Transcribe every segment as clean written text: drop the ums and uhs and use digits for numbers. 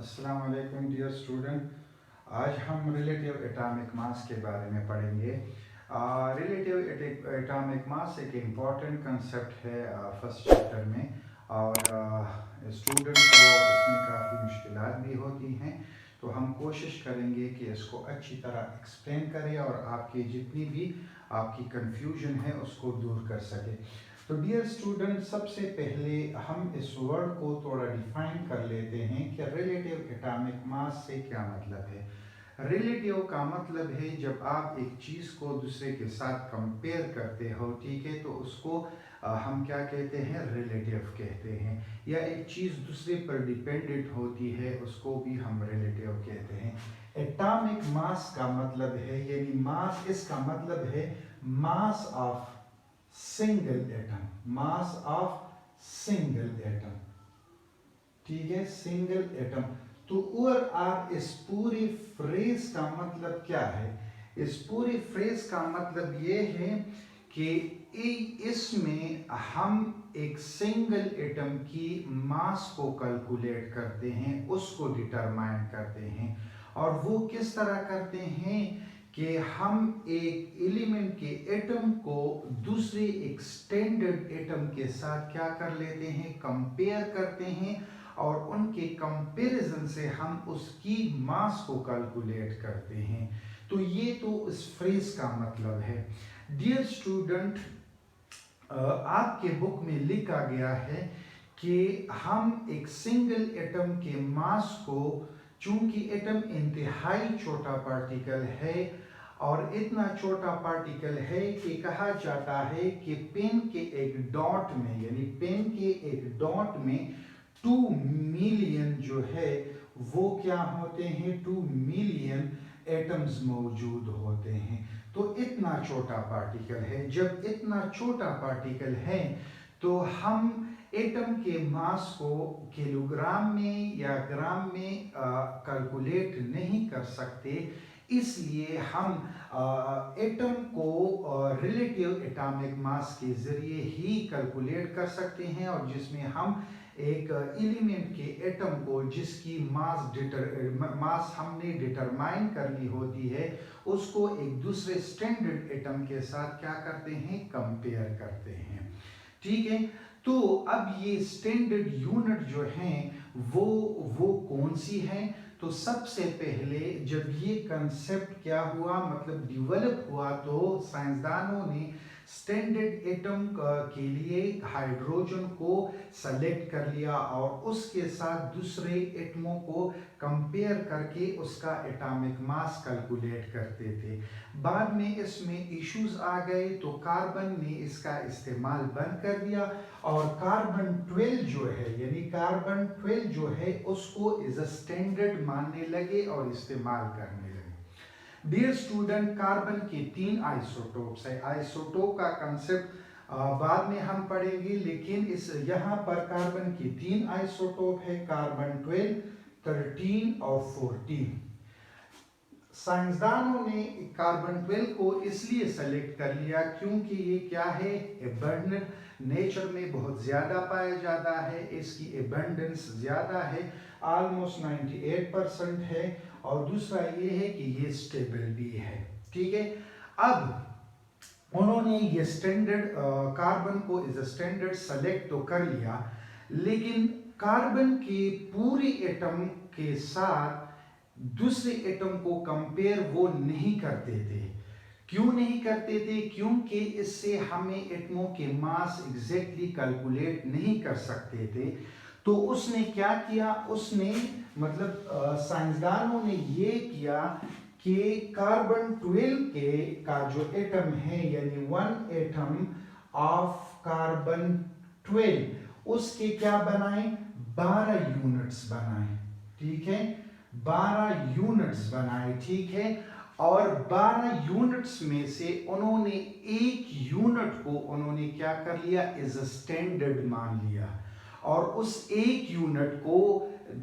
अस्सलाम वालेकुम dear student. आज हम रिलेटिव एटॉमिक मास के बारे में पढ़ेंगे। रिलेटिव एटॉमिक मास एक इम्पॉर्टेंट कंसेप्ट है फर्स्ट चैप्टर में, और स्टूडेंट को इसमें काफ़ी मुश्किलात भी होती हैं, तो हम कोशिश करेंगे कि इसको अच्छी तरह एक्सप्लेन करें और आपकी जितनी भी आपकी कंफ्यूजन है उसको दूर कर सके। तो डियर स्टूडेंट, सबसे पहले हम इस वर्ड को थोड़ा डिफाइन कर लेते हैं कि रिलेटिव एटॉमिक मास से क्या मतलब है। रिलेटिव का मतलब है जब आप एक चीज़ को दूसरे के साथ कंपेयर करते हो, ठीक है, तो उसको हम क्या कहते हैं, रिलेटिव कहते हैं। या एक चीज़ दूसरे पर डिपेंडेंट होती है, उसको भी हम रिलेटिव कहते हैं। एटॉमिक मास का मतलब है, यानी मास, इसका मतलब है mass of single atom, mass of single atom, ठीक है, सिंगल एटम। तो और आप इस पूरी फ्रेज का मतलब क्या है? इस पूरी फ्रेज का मतलब ये है कि इसमें हम एक सिंगल एटम की मास को कैलकुलेट करते हैं, उसको डिटरमाइन करते हैं। और वो किस तरह करते हैं कि हम एक एलिमेंट के एटम को दूसरे एक स्टैंडर्ड एटम के साथ क्या कर लेते हैं, कंपेयर करते हैं, और उनके कंपैरिजन से हम उसकी मास को कैलकुलेट करते हैं। तो ये तो इस फ्रेज का मतलब है। डियर स्टूडेंट, आपके बुक में लिखा गया है कि हम एक सिंगल एटम के मास को, चूंकि एटम इंतहाई छोटा पार्टिकल है और इतना छोटा पार्टिकल है कि कहा जाता है कि पेन के एक डॉट में, यानी पेन के एक डॉट में 2 मिलियन जो है वो क्या होते हैं, 2 मिलियन एटम्स मौजूद होते हैं। तो इतना छोटा पार्टिकल है। जब इतना छोटा पार्टिकल है तो हम एटम के मास को किलोग्राम में या ग्राम में कैलकुलेट नहीं कर सकते, इसलिए हम एटम को रिलेटिव एटॉमिक मास के जरिए ही कैलकुलेट कर सकते हैं, और जिसमें हम एक एलिमेंट के एटम को जिसकी मास हमने डिटरमाइन करनी होती है, उसको एक दूसरे स्टैंडर्ड एटम के साथ क्या करते हैं, कंपेयर करते हैं, ठीक है। तो अब ये स्टैंडर्ड यूनिट जो हैं वो कौन सी हैं? तो सबसे पहले जब ये कंसेप्ट क्या हुआ, मतलब डेवलप हुआ, तो साइंसदानों ने स्टैंडर्ड एटम के लिए हाइड्रोजन को सेलेक्ट कर लिया और उसके साथ दूसरे एटमों को कंपेयर करके उसका एटॉमिक मास कैलकुलेट करते थे। बाद में इसमें इश्यूज आ गए, तो कार्बन ने इसका इस्तेमाल बंद कर दिया, और कार्बन 12 जो है, यानी कार्बन 12 जो है उसको इज अ स्टैंडर्ड मानने लगे और इस्तेमाल करने लगे। डियर स्टूडेंट, कार्बन के 3 आइसोटोप्स है। आइसोटोप का कंसेप्ट बाद में हम पढ़ेंगे, लेकिन इस यहाँ पर कार्बन की 3 आइसोटोप है, कार्बन 12, 13 और 14। साइंसदानों ने कार्बन 12 को इसलिए सेलेक्ट कर लिया क्योंकि ये क्या है, एबंडेंट, नेचर में बहुत ज़्यादा पाया जाता है, इसकी एबंडेंस ज़्यादा है, ऑलमोस्ट 98% है, और दूसरा ये है कि ये स्टेबल भी है, ठीक है। अब उन्होंने ये स्टैंडर्ड कार्बन को इज अ स्टैंडर्ड सेलेक्ट तो कर लिया, लेकिन कार्बन के पूरे एटम के साथ दूसरे एटम को कंपेयर वो नहीं करते थे। क्यों नहीं करते थे? क्योंकि इससे हमें एटमों के मास एग्जैक्टली कैलकुलेट नहीं कर सकते थे। तो उसने क्या किया, उसने मतलब साइंसदानों ने ये किया कि कार्बन 12 के का जो एटम है, यानी 1 एटम ऑफ कार्बन 12, उसके क्या बनाए, 12 यूनिट्स बनाए, ठीक है, 12 यूनिट्स बनाए, ठीक है। और 12 यूनिट्स में से उन्होंने एक यूनिट को उन्होंने क्या कर लिया, इज अ स्टैंडर्ड मान लिया, और उस एक यूनिट को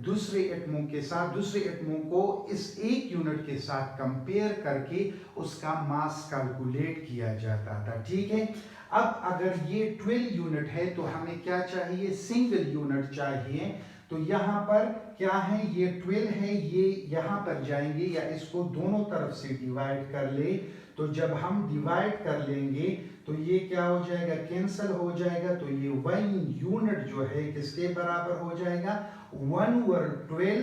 दूसरे एटमों के साथ, दूसरे एटमों को इस एक यूनिट के साथ कंपेयर करके उसका मास कैलकुलेट किया जाता था, ठीक है। अब अगर ये 12 यूनिट है तो हमें क्या चाहिए, सिंगल यूनिट चाहिए। तो यहाँ पर क्या है, ये 12 है, ये यहाँ पर जाएंगे या इसको दोनों तरफ से डिवाइड कर ले। तो जब हम डिवाइड कर लेंगे तो ये क्या हो जाएगा, कैंसिल हो जाएगा। तो ये 1 यूनिट जो है किसके बराबर हो जाएगा, 1/12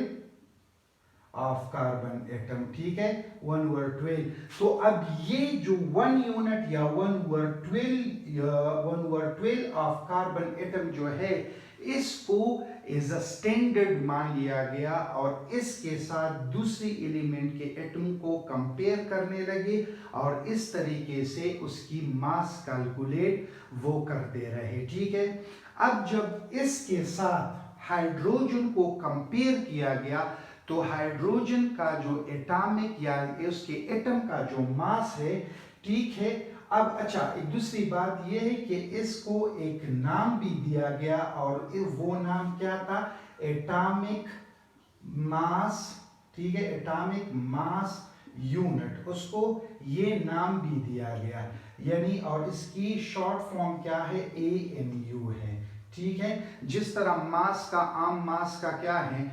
ऑफ कार्बन एटम। ठीक है, 1/12। तो अब ये जो 1 यूनिट या 1/12 ऑफ कार्बन एटम जो है, इसको एज अ स्टैंडर्ड मान लिया गया और इसके साथ दूसरी एलिमेंट के एटम को कंपेयर करने लगे और इस तरीके से उसकी मास कैलकुलेट वो करते रहे। ठीक है, अब जब इसके साथ हाइड्रोजन को कंपेयर किया गया तो हाइड्रोजन का जो एटॉमिक या उसके एटम का जो मास है, ठीक है। अब अच्छा, एक दूसरी बात यह है कि इसको एक नाम भी दिया गया और वो नाम क्या था, एटॉमिक मास। ठीक है, एटॉमिक मास यूनिट, उसको ये नाम भी दिया गया, यानी और इसकी शॉर्ट फॉर्म क्या है, AMU है। ठीक है, जिस तरह मास का, आम मास का क्या है,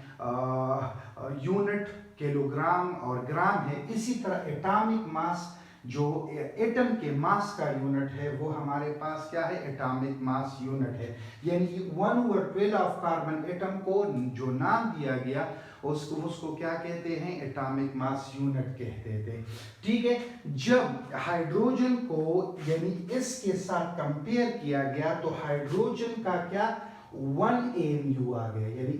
यूनिट किलोग्राम और ग्राम है, इसी तरह एटॉमिक मास जो एटम के मास का यूनिट है वो हमारे पास क्या है, एटॉमिक मास यूनिट है। यानी 1/12 ऑफ कार्बन एटम को जो नाम दिया गया उसको क्या कहते हैं, एटॉमिक मास यूनिट कहते थे। ठीक है, जब हाइड्रोजन को यानी इसके साथ कंपेयर किया गया तो हाइड्रोजन का क्या 1 AMU आ गया, यानी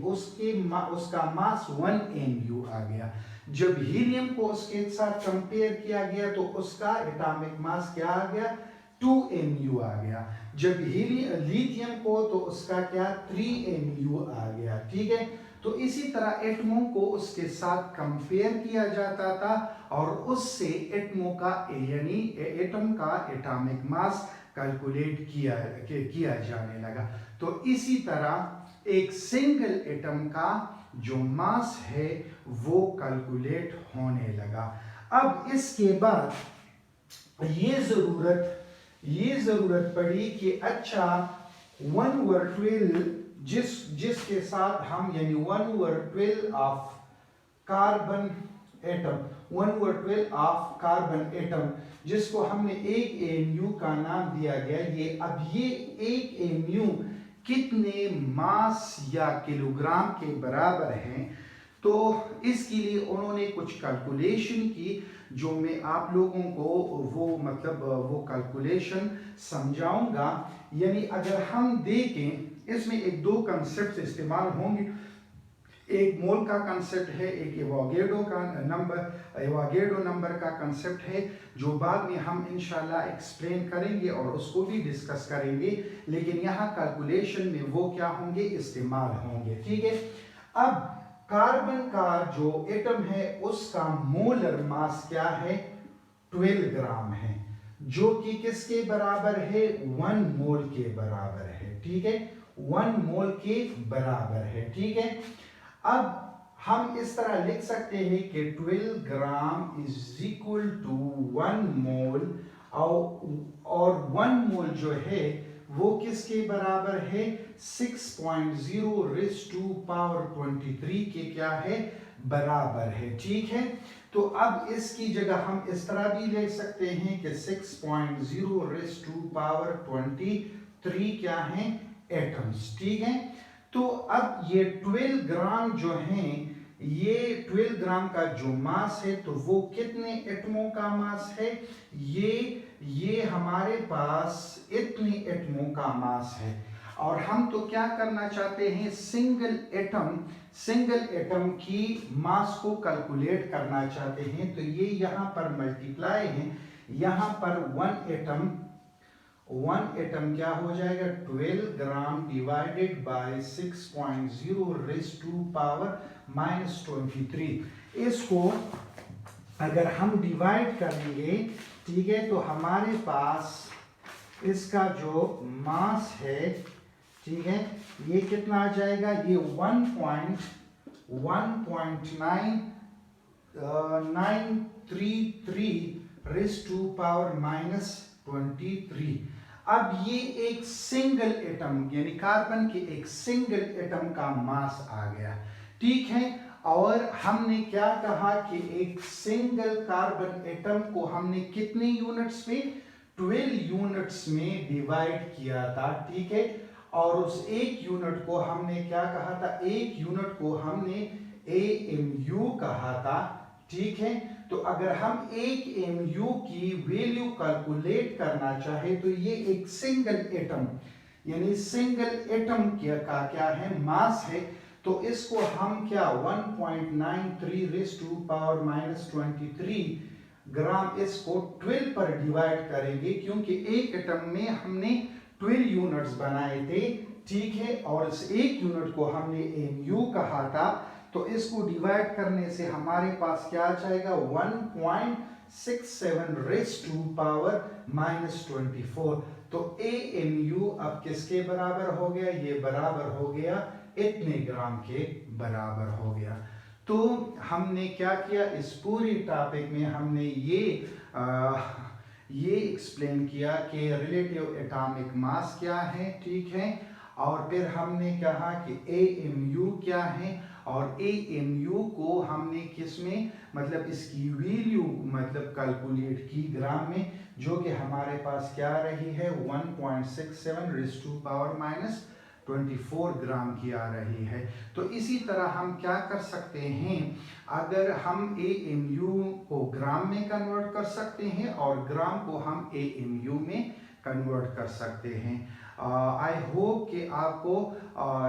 उसका मास 1 AMU आ गया। जब हीलियम को उसके साथ कंपेयर किया गया तो उसका एटॉमिक मास क्या आ गया, 2 AMU आ गया। जब लिथियम को तो उसका क्या 3 AMU आ गया। ठीक है, तो इसी तरह एटमों को उसके साथ कंपेयर किया जाता था और उससे एटमों का यानी एटम का एटॉमिक मास कैलकुलेट किया जाने लगा। तो इसी तरह एक सिंगल एटम का जो मास है वो कैलकुलेट होने लगा। अब इसके बाद ये जरूरत पड़ी कि अच्छा 1/12 जिसके साथ हम यानी 1/12 of carbon atom, 1/12 of carbon atom जिसको हमने 1 AMU का नाम दिया गया, ये 1 AMU कितने मास या किलोग्राम के बराबर हैं। तो इसके लिए उन्होंने कुछ कैलकुलेशन की जो मैं आप लोगों को वो कैलकुलेशन समझाऊंगा। यानी अगर हम देखें इसमें एक दो कंसेप्ट इस्तेमाल होंगे, एक मोल का कंसेप्ट है, एक एवोगैड्रो नंबर का कंसेप्ट है जो बाद में हम इंशाल्लाह एक्सप्लेन करेंगे और उसको भी डिस्कस करेंगे, लेकिन यहाँ कैलकुलेशन में वो क्या होंगे, इस्तेमाल होंगे। ठीक है, अब कार्बन का जो एटम है उसका मोलर मास क्या है, 12 ग्राम है, जो कि किसके बराबर है, 1 मोल के बराबर है। ठीक है, 1 मोल के बराबर है। ठीक है, अब हम इस तरह लिख सकते हैं कि 12 ग्राम इज इक्वल टू 1 मोल और 1 मोल जो है वो किसके बराबर है, 6.0 रेज़ टू पावर 23 के क्या है, बराबर है। ठीक है, तो अब इसकी जगह हम इस तरह भी लिख सकते हैं कि 6.0 रेज़ टू पावर 23 क्या है, एटम्स। ठीक है, तो अब ये 12 ग्राम जो हैं, ये 12 ग्राम का जो मास है तो वो कितने एटमों का मास है, ये हमारे पास इतने एटमों का मास है। और हम तो क्या करना चाहते हैं, सिंगल एटम की मास को कैलकुलेट करना चाहते हैं। तो ये यहाँ पर मल्टीप्लाई है, यहाँ पर 1 एटम क्या हो जाएगा, 12 gram divided by 6.0 raise to power -23। इसको अगर हम डिवाइड करेंगे, ठीक है, तो हमारे पास इसका जो मास है, ठीक है, ये कितना आ जाएगा, ये 1.933 रेज़ टू पावर -23। अब ये एक सिंगल एटम यानी कार्बन के एक सिंगल एटम का मास आ गया, ठीक है। और हमने क्या कहा कि एक सिंगल कार्बन एटम को हमने कितने यूनिट्स में, 12 यूनिट्स में डिवाइड किया था, ठीक है। और उस एक यूनिट को हमने क्या कहा था, एक यूनिट को हमने AMU कहा था, ठीक है। तो अगर हम एक MU की वैल्यू कैलकुलेट करना चाहे तो ये एक सिंगल एटम यानी सिंगल एटम का क्या है, मास है। तो इसको हम क्या 1.93 रेज़ टू पावर माइनस 23 ग्राम इसको 12 पर डिवाइड करेंगे, क्योंकि एक एटम में हमने 12 यूनिट्स बनाए थे, ठीक है। और इस एक यूनिट को हमने MU कहा था, तो इसको डिवाइड करने से हमारे पास क्या आ जाएगा 1.67 रेज़ टू पावर माइनस 24। तो AMU अब किसके बराबर हो गया, ये बराबर हो गया इतने ग्राम के बराबर हो गया। तो हमने क्या किया, इस पूरी टॉपिक में हमने ये एक्सप्लेन किया कि रिलेटिव एटॉमिक मास क्या है, ठीक है। और फिर हमने कहा कि AMU क्या है, और AMU को हमने किस में, मतलब इसकी वैल्यू मतलब कैलकुलेट की ग्राम में, जो कि हमारे पास क्या रही है 1.67 रेज़ टू पावर माइनस 24 ग्राम की आ रही है। तो इसी तरह हम क्या कर सकते हैं, अगर हम AMU को ग्राम में कन्वर्ट कर सकते हैं और ग्राम को हम AMU में कन्वर्ट कर सकते हैं। आई होप कि आपको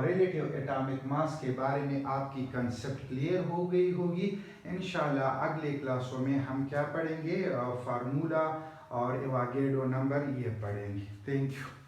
रिलेटिव एटॉमिक मास के बारे में आपकी कंसेप्ट क्लियर हो गई होगी। इंशाल्लाह अगले क्लासों में हम क्या पढ़ेंगे, फार्मूला और एवोगाड्रो नंबर ये पढ़ेंगे। Thank you.